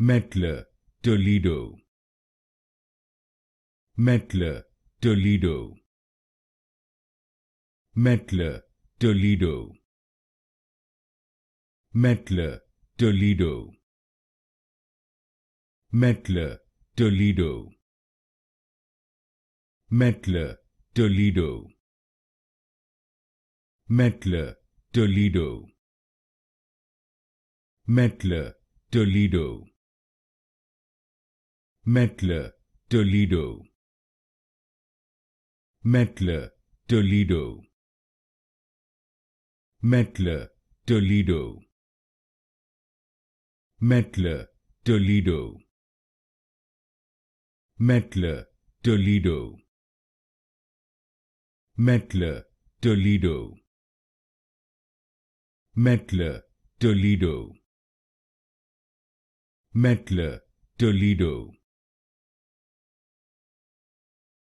Mettler-Toledo, Mettler-Toledo, Mettler-Toledo, Mettler-Toledo, Mettler-Toledo, Mettler-Toledo, Mettler-Toledo, Mettler-Toledo, Mettler-Toledo, Mettler-Toledo, Mettler-Toledo, Mettler-Toledo, Mettler-Toledo, Mettler-Toledo, Mettler-Toledo, Mettler-Toledo,